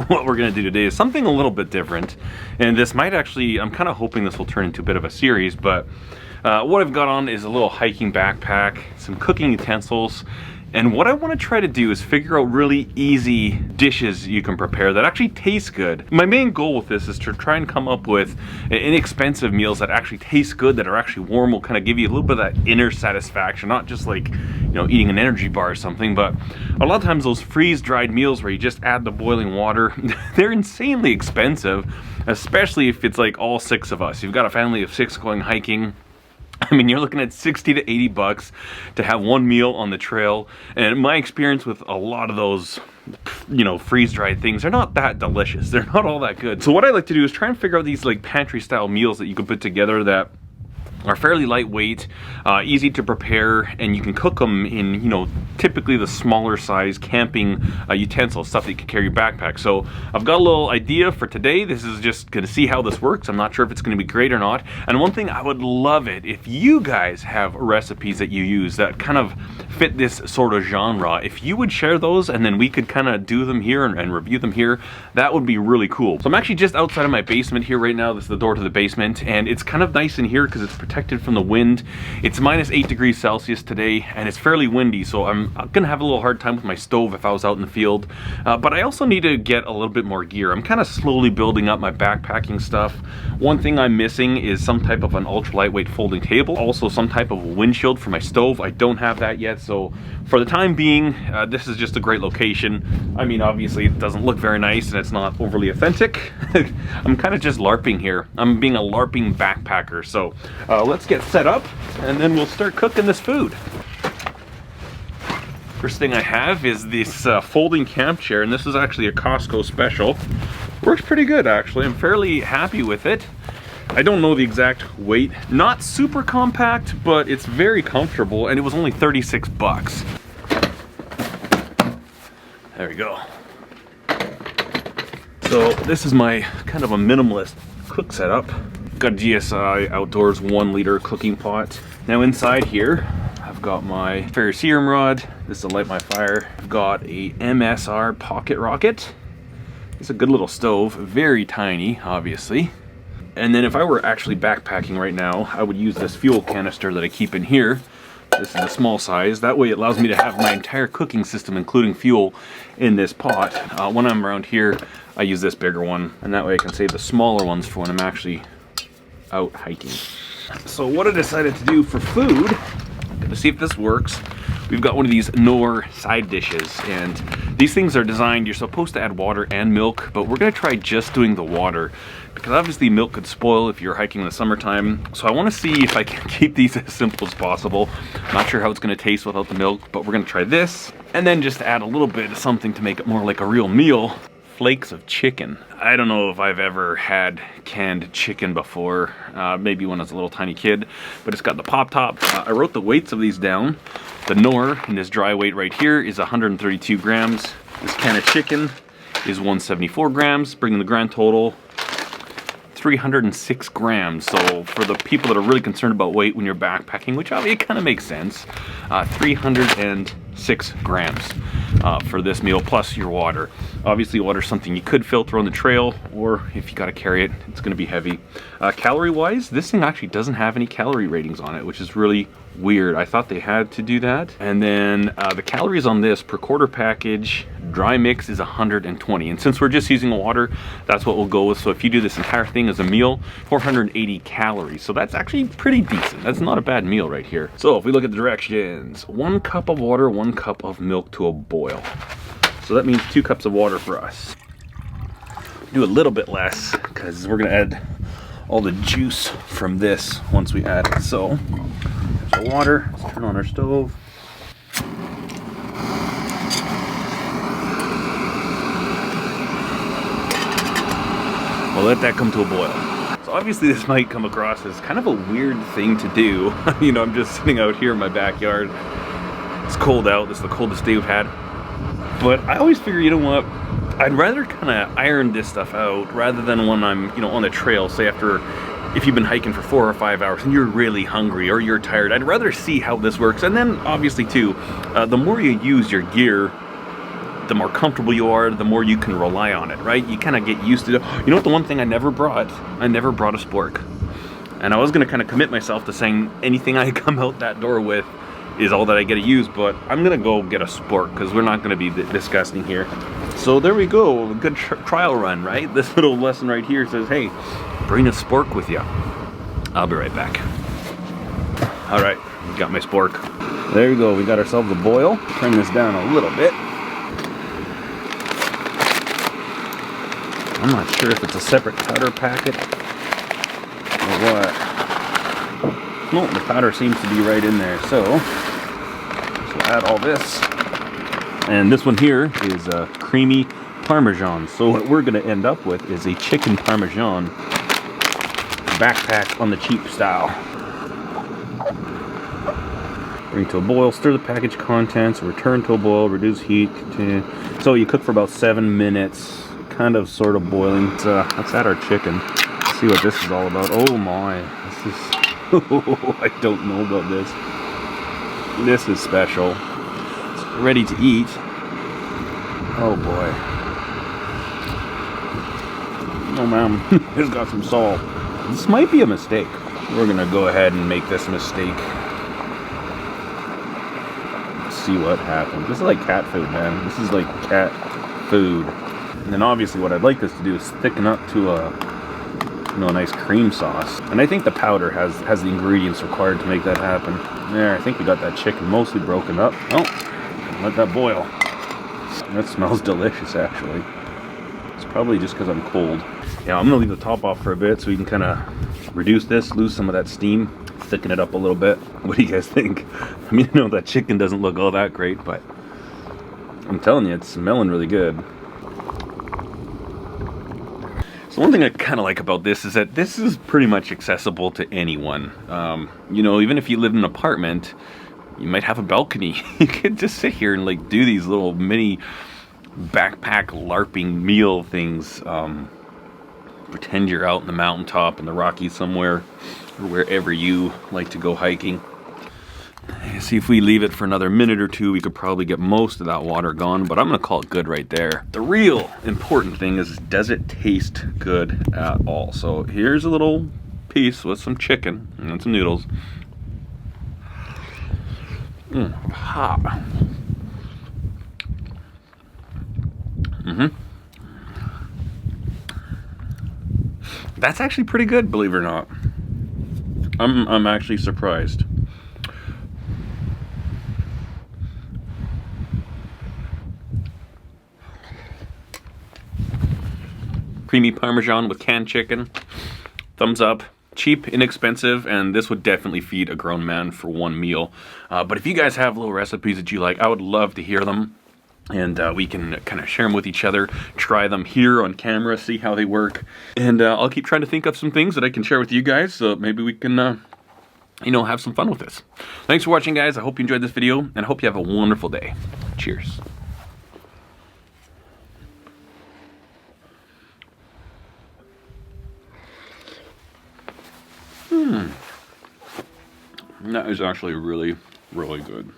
what we're gonna do today is something a little bit different. And this might actually, I'm kind of hoping this will turn into a bit of a series, but what I've got on is a little hiking backpack, some cooking utensils, and what I want to try to do is figure out really easy dishes you can prepare that actually taste good. My main goal with this is to try and come up with inexpensive meals that actually taste good, that are actually warm, will kind of give you a little bit of that inner satisfaction, not just like, you know, eating an energy bar or something, but a lot of times those freeze-dried meals where you just add the boiling water, they're insanely expensive, especially if it's like all 6 of us. You've got a family of 6 going hiking. I mean, you're looking at 60 to 80 bucks to have one meal on the trail. And my experience with a lot of those, you know, freeze-dried things, they're not that delicious. They're not all that good. So what I like to do is try and figure out these like pantry-style meals that you can put together that are fairly lightweight, easy to prepare, and you can cook them in, you know, typically the smaller size camping utensils, stuff that you can carry your backpack. So I've got a little idea for today. This is just gonna see how this works. I'm not sure if it's gonna be great or not. And one thing, I would love it if you guys have recipes that you use that kind of fit this sort of genre. If you would share those and then we could kind of do them here and review them here, that would be really cool. So I'm actually just outside of my basement here right now. This is the door to the basement, and it's kind of nice in here because it's protected from the wind. It's minus 8 degrees Celsius today, and it's fairly windy, so I'm gonna have a little hard time with my stove if I was out in the field. But I also need to get a little bit more gear. I'm kind of slowly building up my backpacking stuff. One thing I'm missing is some type of an ultra lightweight folding table, also some type of windshield for my stove. I don't have that yet, so for the time being, this is just a great location. I mean, obviously it doesn't look very nice and it's not overly authentic. I'm kind of just LARPing here. I'm being a LARPing backpacker. So let's get set up and then we'll start cooking this food. First thing I have is this folding camp chair, and this is actually a Costco special. Works pretty good actually. I'm fairly happy with it. I don't know the exact weight. Not super compact, but it's very comfortable, and it was only 36 bucks. There we go. So this is my kind of a minimalist cook setup. Got a GSI Outdoors 1 liter cooking pot. Now inside here, I've got my ferrocerium rod. This will light my fire. I've got a MSR pocket rocket. It's a good little stove, very tiny, obviously. And then if I were actually backpacking right now, I would use this fuel canister that I keep in here. This is a small size. That way it allows me to have my entire cooking system, including fuel, in this pot. When I'm around here, I use this bigger one, and that way I can save the smaller ones for when I'm actually out hiking. So what I decided to do for food, I'm gonna see if this works. We've got one of these Knorr side dishes, and these things are designed, you're supposed to add water and milk, but we're gonna try just doing the water, because obviously milk could spoil if you're hiking in the summertime. So I wanna see if I can keep these as simple as possible. I'm not sure how it's gonna taste without the milk, but we're gonna try this, and then just add a little bit of something to make it more like a real meal. Flakes of chicken. I don't know if I've ever had canned chicken before, maybe when I was a little tiny kid, but it's got the pop top. I wrote the weights of these down. The Knorr in this dry weight right here is 132 grams. This can of chicken is 174 grams, bringing the grand total 306 grams. So for the people that are really concerned about weight when you're backpacking, which obviously it kind of makes sense, 306 grams for this meal, plus your water. Obviously water is something you could filter on the trail, or if you gotta carry it, it's gonna be heavy. Calorie wise, this thing actually doesn't have any calorie ratings on it, which is really weird. I thought they had to do that. And then the calories on this per quarter package dry mix is 120, and since we're just using water, that's what we'll go with. So if you do this entire thing as a meal, 480 calories. So that's actually pretty decent. That's not a bad meal right here. So if we look at the directions, 1 cup of water, 1 cup of milk to a boil. So that means 2 cups of water for us. Do a little bit less because we're gonna add all the juice from this once we add it. So there's the water. Let's turn on our stove. We'll let that come to a boil. So obviously this might come across as kind of a weird thing to do. You know, I'm just sitting out here in my backyard. It's cold out. This is the coldest day we've had. But I always figure, you know what? I'd rather kind of iron this stuff out rather than when I'm, you know, on the trail, say after, if you've been hiking for 4 or 5 hours and you're really hungry or you're tired. I'd rather see how this works. And then obviously too, the more you use your gear, the more comfortable you are, the more you can rely on it, right? You kind of get used to it. You know what, the one thing I never brought? I never brought a spork. And I was gonna kind of commit myself to saying anything I come out that door with is all that I get to use, but I'm gonna go get a spork because we're not gonna be disgusting here. So there we go, a good trial run, right? This little lesson right here says, hey, bring a spork with you. I'll be right back. All right, got my spork. There you go, we got ourselves a boil. Turn this down a little bit. I'm not sure if it's a separate powder packet or what. No, the powder seems to be right in there, so we'll add all this. And this one here is a creamy Parmesan. So what we're gonna end up with is a chicken Parmesan backpack on the cheap style. Bring to a boil, stir the package contents, return to a boil, reduce heat, continue. So you cook for about 7 minutes, kind of sort of boiling. Let's add our chicken. Let's see what this is all about. Oh my, this is, I don't know about this. This is special. It's ready to eat. Oh boy. Oh man, it's got some salt. This might be a mistake. We're gonna go ahead and make this mistake. Let's see what happens. This is like cat food, man. This is like cat food. And then obviously what I'd like this to do is thicken up to a, you know, a nice cream sauce. And I think the powder has the ingredients required to make that happen. There, I think we got that chicken mostly broken up. Oh, let that boil. That smells delicious, actually. It's probably just because I'm cold. Yeah, I'm gonna leave the top off for a bit so we can kind of reduce this, lose some of that steam, thicken it up a little bit. What do you guys think? I mean, I know that chicken doesn't look all that great, but I'm telling you, it's smelling really good. So one thing I kind of like about this is that this is pretty much accessible to anyone. You know, even if you live in an apartment, you might have a balcony. You could just sit here and like do these little mini backpack LARPing meal things. Pretend you're out in the mountaintop in the Rockies somewhere, or wherever you like to go hiking. See, if we leave it for another minute or two, we could probably get most of that water gone, but I'm gonna call it good right there. The real important thing is, does it taste good at all? So here's a little piece with some chicken and some noodles. Hot. That's actually pretty good, believe it or not. I'm actually surprised. Creamy Parmesan with canned chicken. Thumbs up. Cheap, inexpensive, and this would definitely feed a grown man for one meal. But if you guys have little recipes that you like, I would love to hear them. And we can kind of share them with each other, try them here on camera, see how they work. And I'll keep trying to think of some things that I can share with you guys, so maybe we can, you know, have some fun with this. Thanks for watching, guys. I hope you enjoyed this video, and I hope you have a wonderful day. Cheers. That is actually really, really good.